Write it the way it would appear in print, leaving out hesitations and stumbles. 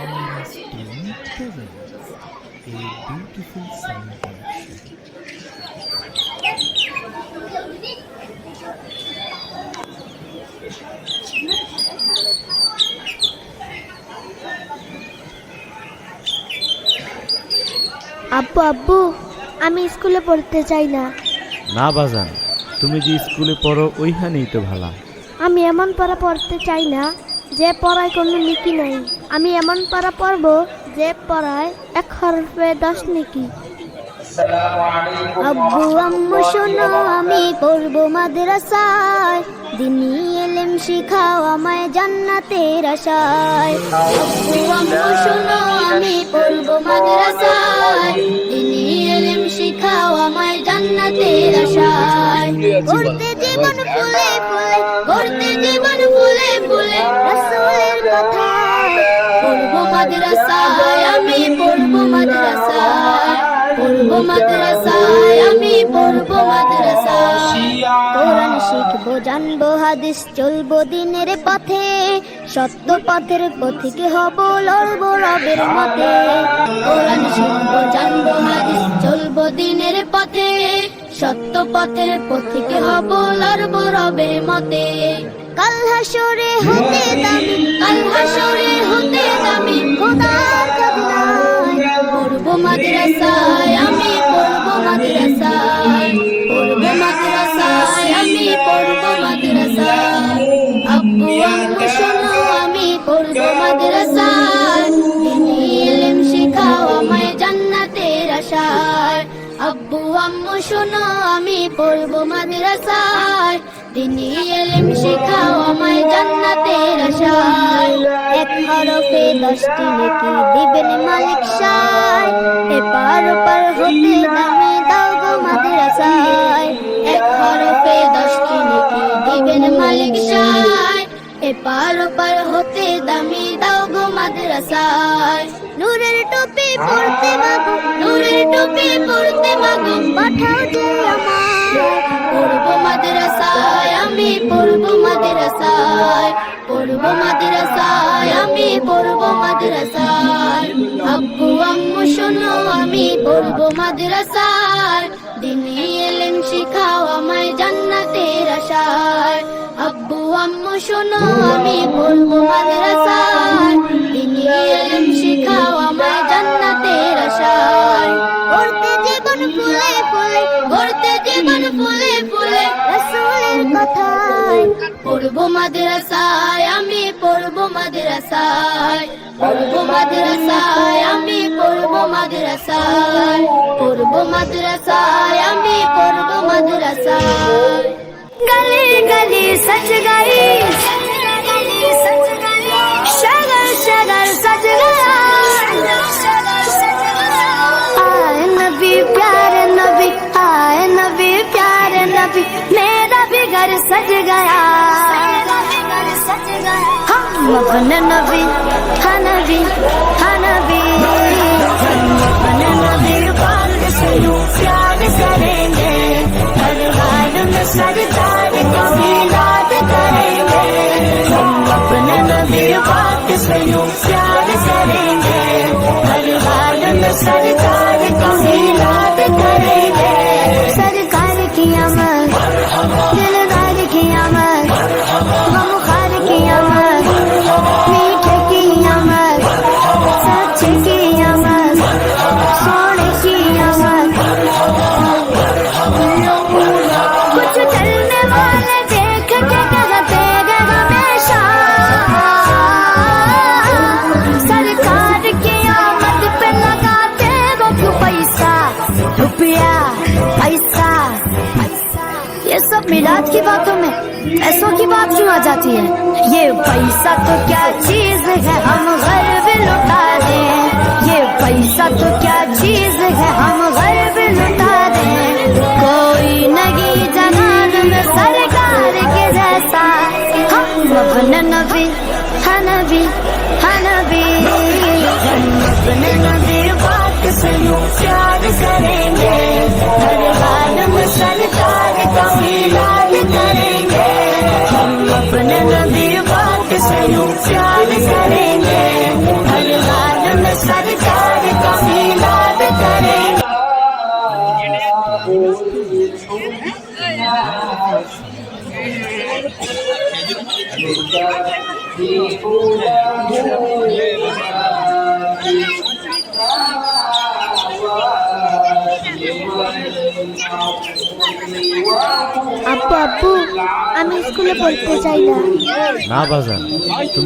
Amara's Twin Presents, a beautiful sound collection. আব্বু আব্বু আমি স্কুলে পড়তে চাই না। না বাজান, তুমি যে স্কুলে পড়ো ওইখানেই তো ভালো। আমি এমন পড়া পড়তে চাই না যে পড়ায় কোনো নেকি নাই। আমি এমন পড়া পড়বো যে পড়ায় 1 হরফে 10 নেকি। আব্বু আম্মু শোনো আমি পড়বো মাদ্রাসায়, দিনী ইলম শিখাও আমায় জান্নাতের আশায়। আব্বু আম্মু শোনো আমি পড়বো মাদ্রাসায়, দিনী ইলম শিখাও আমায় জান্নাতের আশায়। গড়তে জীবন ফুলে ফুলে, গড়তে জীবন ফুলে ফুলে রাসূলের কথায়। পড়বো মাদ্রাসায় আমি পড়বো মাদ্রাসায়, পড়বো মাদ্রাসায় আমি পড়বো মাদ্রাসায়। কোরআন শিখবো জানবো হাদিস চলবো দিনের পথে, সত্য পথের পথিকে হব লড়বো রবের মতে। কোরআন শিখবো জানবো হাদিস চলবো দিনের পথে, সত্য পথের পথিকে হব লড়বো রবের মতে। কাল হাসরে হতে দামি, কাল হাসরে হতে দামি খোদার খাজনায়। পড়বো মাদ্রাসায় আমি পড়বো মাদ্রাসায়, পড়বো মাদ্রাসায় আমি পড়বো মাদ্রাসায়। আব্বু আম্মু শোনো আমি পড়বো মাদ্রাসায়, দিনী ইলম শিখাও আমায় জান্নাতের আশায়। আব্বু আম্মু শোনো আমি পড়বো মাদ্রাসায়, দিনী ইলম শিখাও আমায় জান্নাতের আশায়। 1 হরফে 10টি নেকি দিবেন মালিক সায়, এপার ওপার হতে দামি দাও গো মাদ্রাসায়। 1 হরফে 10টি নেকি দিবেন মালিক সায়, এপার ওপার হতে দামি দাও গো মাদ্রাসায়। নূরের টুপি পড়তে মাগো, নূরের টুপি পড়তে মাগো পাঠাও যে আমায়। পড়বো মাদ্রাসায় আমি পড়বো মাদ্রাসায়, পড়বো মাদ্রাসায় আমি পড়বো মাদ্রাসায়। আব্বু আম্মু শোনো আমি পড়বো মাদ্রাসায়, দিনী ইলম শিখাও আমায় জান্নাতের আশায়। আব্বু আম্মু শোনো আমি পড়বো মাদ্রাসায়, দিনী ইলম শিখাও আমায় জান্নাতের আশায়। গড়তে জীবন ফুলে ফুলে, গড়তে জীবন ফুলে ফুলে রাসূলের কথায়। পড়বো মাদ্রাসায় আমি পড়বো মাদ্রাসায়, পড়বো মাদ্রাসায় আমি পড়বো মাদ্রাসায়, পড়বো মাদ্রাসায় আমি পড়বো মাদ্রাসায়। गली गली सज गई, शगर शगर सज गया। आए नबी प्यारे नबी, आए नबी प्यारे नबी, मेरा भी घर सज गया। हम अपने नबी हाँ नबी हाँ नबी, हम अपने नबी पाक से यूं प्यार करेंगे, हर हाल में सरकार को मिलाद करेंगे। हम अपने नबी पाक से यूं प्यार करेंगे, हर हाल में सरकार को मिलाद करेंगे। सरकार की अमर, दिलदार की अमर, गमखार की अमर, मीठे की अमर, सच की अमर, सोने की अमर। कुछ चलने वाले देख के कहते गए हमेशा, सरकार की आमद पे लगाते वो क्यों पैसा, रुपया पैसा। ये सब मिलाद की बातों में पैसों की बात क्यों आ जाती है? ये पैसा तो क्या चीज है हम गर्व लुटा दें, ये पैसा तो क्या चीज है हम गर्व लुटा दें। कोई नहीं जहान में सरकार के जैसा, हम अपने नबी हाँ नबी हाँ नबी, हम अपने नबी पाक से यूं प्यार करेंगे, हर हाल में सरकार का मिलाद करेंगे। हम अपने नबी पाक আব্বু আব্বু আমি স্কুলে পড়তে চাই না। না বাজান, তুমি